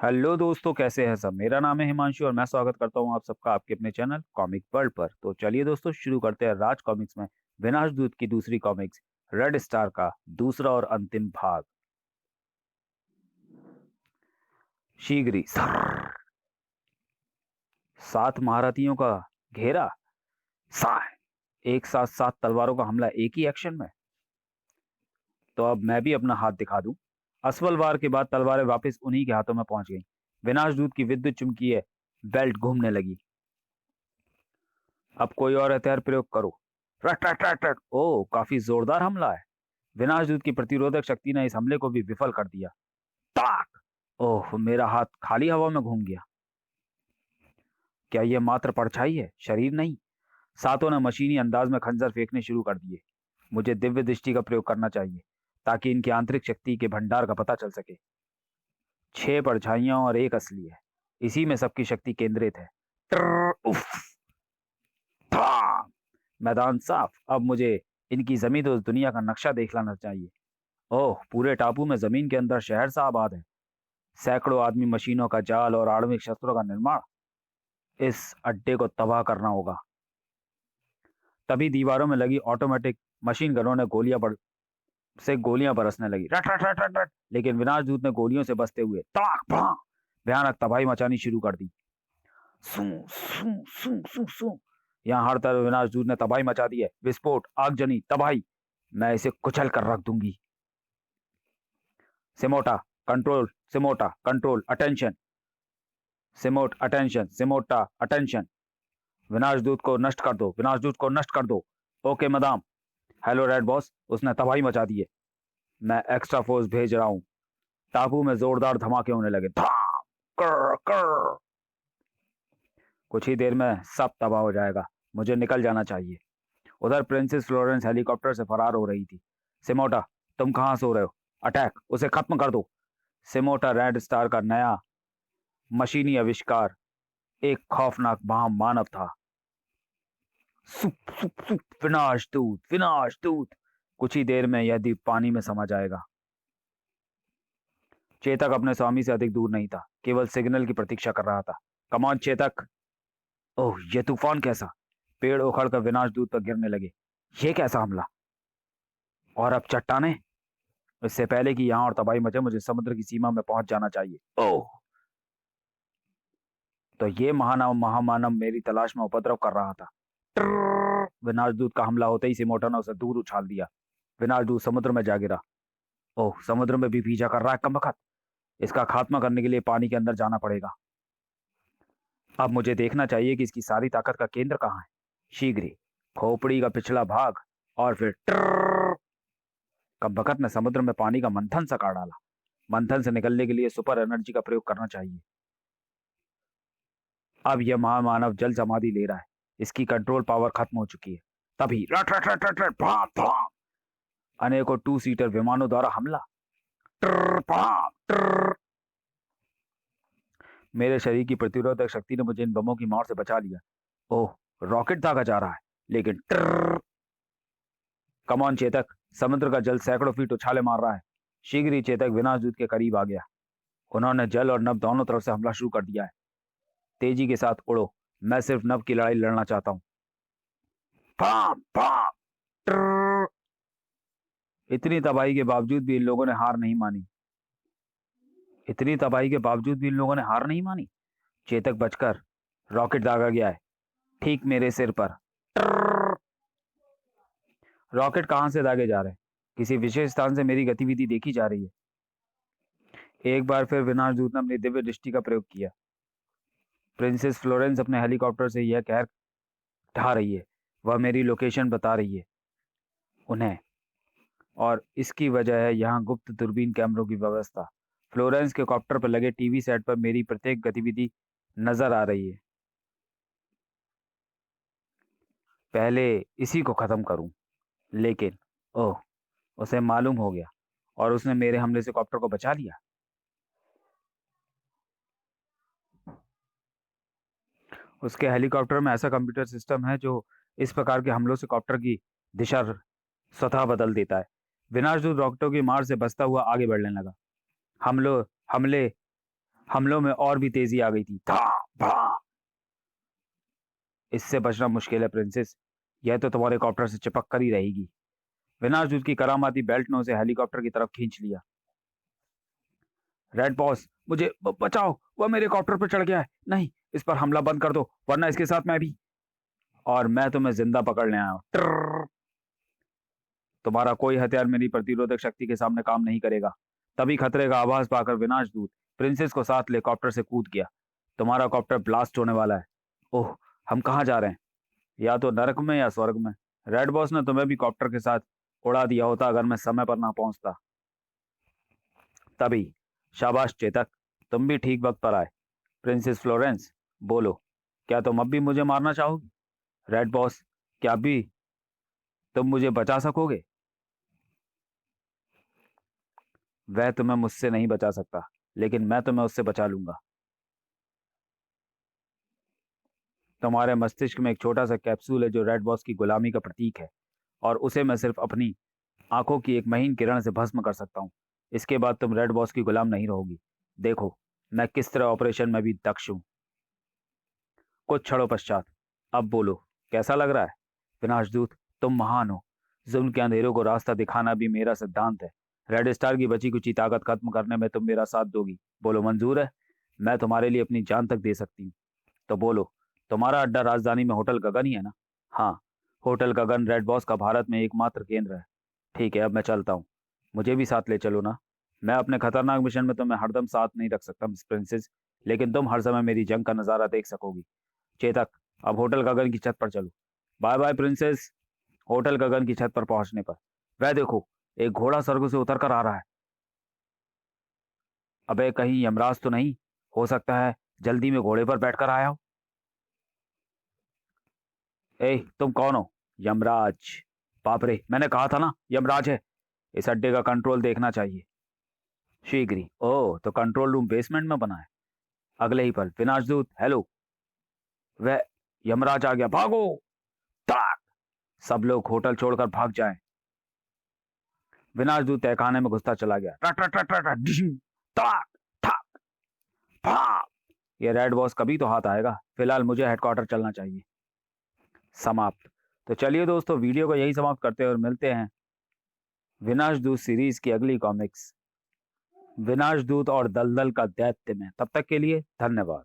Hello दोस्तों, कैसे हैं सब। मेरा नाम है हिमांशु और मैं स्वागत करता हूं आप सबका आपके अपने चैनल कॉमिक वर्ल्ड पर। तो चलिए दोस्तों, शुरू करते हैं राज कॉमिक्स में विनाश दूत की दूसरी कॉमिक्स रेड स्टार का दूसरा और अंतिम भाग। शीघ्र ही सात महारथियों का घेरा। सा एक साथ सात तलवारों का हमला एक ही एक्शन में। तो अब मैं भी अपना हाथ दिखा दूं। असफल वार के बाद तलवारें वापस उन्हीं के हाथों में पहुंच गईं। विनाश दूत की विद्युत चुंबकीय बेल्ट घूमने लगी। अब कोई और हथियार प्रयोग करो। रट रट रट रट। ओ, काफी जोरदार हमला है। विनाशदूत की प्रतिरोधक शक्ति ने इस हमले को भी विफल कर दिया। ताक। ओह, मेरा हाथ खाली हवा में घूम गया। क्या यह मात्र परछाई है, शरीर नहीं। सातों ने मशीनी अंदाज में खंजर फेंकने शुरू कर दिए। मुझे दिव्य दृष्टि का प्रयोग करना चाहिए ताकि इनकी आंतरिक शक्ति के भंडार का पता चल सके। छह परछाइयां और एक असली है। इसी में सबकी शक्ति केंद्रित है। उफ। था। मैदान साफ। अब मुझे इनकी जमीन और दुनिया का नक्शा देख लेना चाहिए। ओह, पूरे टापू में जमीन के अंदर शहर सा आबाद है। सैकड़ों आदमी, मशीनों का जाल और आणविक शस्त्रों का निर्माण। इस अड्डे को तबाह करना होगा। तभी दीवारों में लगी ऑटोमेटिक मशीन गनों ने गोलियां बरसने लगी। रट रट रट रट रट। लेकिन विनाश दूत ने गोलियों से बचते हुए ताक भां भयानक तबाही मचानी शुरू कर दी। सू सू सू सू सू। यहाँ हर तरफ विनाश दूत ने तबाही मचा दी है। विस्फोट, आगजनी, तबाही। मैं इसे कुचल कर रख दूंगी। सिमोटा कंट्रोल, सिमोटा कंट्रोल, अटेंशन। सिमोट अटेंशन, सिमोटा अटेंशन। विनाशदूत को नष्ट कर दो, विनाशदूत को नष्ट कर दो। Okay madam. Hello red boss, उसने तबाही मचा दी है। मैं एक्स्ट्रा फोर्स भेज रहा हूँ। टापू में जोरदार धमाके होने लगे। धाम। कर कर। कुछ ही देर में सब तबाह हो जाएगा। मुझे निकल जाना चाहिए। उधर प्रिंसेस फ्लोरेंस हेलीकॉप्टर से फरार हो रही थी। सिमोटा, तुम कहां सो रहे हो। अटैक, उसे खत्म कर दो। सिमोटा रेड स्टार का नया मशीनी आविष्कार एक खौफनाक महान मानव था। सुप सुप सुप। विनाश दूत, विनाश दूत। कुछ ही देर में यह द्वीप पानी में समा जाएगा। चेतक अपने स्वामी से अधिक दूर नहीं था, केवल सिग्नल की प्रतीक्षा कर रहा था। कमान चेतक। ओह, यह तूफान कैसा। पेड़ उखड़कर विनाश दूत पर गिरने लगे। यह कैसा हमला। और अब चट्टाने। इससे पहले कि यहां और तबाही मचे, मुझे समुद्र की सीमा में पहुंच जाना चाहिए। ओह, तो ये महानाव महामानव मेरी तलाश में उपद्रव कर रहा था। विनाशदूत का हमला होते ही सिमोटा ने उसे दूर उछाल दिया। विनाशदूत समुद्र में जा गिरा। ओह, समुद्र में भी पीछा कर रहा है कमबख्त। इसका खात्मा करने के लिए पानी के अंदर जाना पड़ेगा। अब मुझे देखना चाहिए कि इसकी सारी ताकत का केंद्र कहाँ है। शीघ्र ही खोपड़ी का पिछला भाग और फिर कमबख्त ने समुद्र में पानी का मंथन सा कर डाला। मंथन से निकलने के लिए सुपर एनर्जी का प्रयोग करना चाहिए। अब यह महामानव जल समाधि ले रहा है। इसकी कंट्रोल पावर खत्म हो चुकी है। तभी रट रट रट रट रट भाम भाम। अनेकों टू सीटर विमानों द्वारा हमला। ट्र भाम ट्र। मेरे शरीर की प्रतिरोधक शक्ति ने मुझे इन बमों की मार से बचा लिया। ओह, रॉकेट दागा जा रहा है। लेकिन ट्र। कमान चेतक, समुद्र का जल सैकड़ों फीट उछाले मार रहा है। शीघ्र ही चेतक विनाशदूत के करीब आ गया। उन्होंने जल और नभ दोनों तरफ से हमला शुरू कर दिया है। तेजी के साथ उड़ो। मैं सिर्फ नभ की लड़ाई लड़ना चाहता हूँ। भाम भाम ट्र। इतनी तबाही के बावजूद भी इन लोगों ने हार नहीं मानी। इतनी तबाही के बावजूद भी इन लोगों ने हार नहीं मानी। चेतक बचकर रॉकेट दागा गया है, ठीक मेरे सिर पर। ट्ररर। रॉकेट कहां से दागे जा रहे हैं। किसी विशेष स्थान से मेरी गतिविधि देखी जा रही है। एक बार फिर विनाश दूत ने अपनी दिव्य दृष्टि का प्रयोग किया। प्रिंसेस फ्लोरेंस अपने हेलीकॉप्टर से यह कह ढा रही है। वह मेरी लोकेशन बता रही है उन्हें। और इसकी वजह है यहाँ गुप्त दूरबीन कैमरों की व्यवस्था। फ्लोरेंस के कॉप्टर पर लगे टीवी सेट पर मेरी प्रत्येक गतिविधि नजर आ रही है। पहले इसी को खत्म करूं। लेकिन ओह, उसे मालूम हो गया और उसने मेरे हमले से कॉप्टर को बचा लिया। उसके हेलीकॉप्टर में ऐसा कंप्यूटर सिस्टम है जो इस प्रकार के हमलों से कॉप्टर की दिशा स्वतः बदल देता है। विनाशदूत रॉकेटों की मार से बचता हुआ आगे बढ़ने लगा। हमलों हमले हमलों में और भी तेजी आ गई थी। धाम धाम। इससे बचना मुश्किल है प्रिंसेस, यह तो तुम्हारे कॉप्टर से चिपक कर ही रहेगी। विनाशदूत की करामाती बेल्ट ने उसे हेलीकॉप्टर की तरफ खींच लिया। रेड बॉस, मुझे बचाओ, वह मेरे कॉप्टर पर चढ़ गया है। नहीं, इस पर हमला बंद कर दो, वरना इसके साथ मैं भी। और मैं तुम्हें जिंदा पकड़ने आया हूं। तुम्हारा कोई हथियार मेरी प्रतिरोधक शक्ति के सामने काम नहीं करेगा। तभी खतरे का आभास पाकर विनाशदूत प्रिंसेस को साथ ले कॉप्टर से कूद गया। तुम्हारा कॉप्टर ब्लास्ट होने वाला है। ओह, हम कहाँ जा रहे हैं? या तो नरक में या स्वर्ग में। रेड बॉस ने तुम्हें भी कॉप्टर के साथ उड़ा दिया होता अगर मैं समय पर ना पहुंचता। तभी शाबाश चेतक, तुम भी ठीक वक्त पर आए। प्रिंसेस फ्लोरेंस, बोलो, क्या तुम अब भी मुझे मारना चाहोगी? रेड बॉस, क्या भी तुम मुझे बचा सकोगे? वह तुम्हें मुझसे नहीं बचा सकता, लेकिन मैं तुम्हें उससे बचा लूंगा। तुम्हारे मस्तिष्क में एक छोटा सा कैप्सूल है जो रेड बॉस की गुलामी का प्रतीक है, और उसे मैं सिर्फ अपनी आंखों की एक महीन किरण से भस्म कर सकता हूँ। इसके बाद तुम रेड बॉस की गुलाम नहीं रहोगी। देखो, मैं किस तरह ऑपरेशन में भी दक्ष हूँ। कुछ क्षणों पश्चात, अब बोलो, कैसा लग रहा है? विनाशदूत, तुम महान हो। जुल्म के अंधेरों को रास्ता दिखाना भी मेरा सिद्धांत है। रेड स्टार की बची कुची ताकत खत्म करने में तुम मेरा साथ दोगी। बोलो, मंजूर है? मैं तुम्हारे लिए अपनी जान तक दे सकती हूँ। तो बोलो, तुम्हारा अड्डा राजधानी में होटल गगन ही है ना? हाँ, होटल गगन रेड बॉस का भारत में एकमात्र केंद्र है। ठीक है, अब मैं चलता हूँ। मुझे भी साथ ले चलो ना। मैं अपने खतरनाक मिशन में तुम्हें हरदम साथ नहीं रख सकता मिस प्रिंसेस, लेकिन तुम हर समय मेरी जंग का नजारा देख सकोगी। चेतक, अब होटल गगन की छत पर चलो। Bye bye princess. Hotel Gagan की छत पर पहुंचने पर, वह देखो, एक घोड़ा स्वर्ग से उतर कर आ रहा है। अबे, कहीं यमराज तो नहीं? हो सकता है जल्दी में घोड़े पर बैठकर आया हो। ए, तुम कौन हो? यमराज? बाप रे, मैंने कहा था ना यमराज है। इस अड्डे का कंट्रोल देखना चाहिए शीघ्र ही। ओह, तो कंट्रोल रूम बेसमेंट में बना है। अगले ही पल, विनाशदूत, हेलो। वह यमराज आ गया, भागो। ताक! सब लोग होटल छोड़कर भाग जाएं। विनाशदूत तहखाने में घुसता चला गया। टट टट टट टट, डिशिंग, ताक, ठाक, भाग। ये रेड बॉस कभी तो हाथ आएगा। फिलहाल मुझे हेडक्वार्टर चलना चाहिए। समाप्त। तो चलिए दोस्तों, वीडियो को यही समाप्त करते हैं और मिलते हैं विनाशदूत सीरीज की अगली कॉमिक्स विनाशदूत और दलदल का दैत्य में। तब तक के लिए धन्यवाद।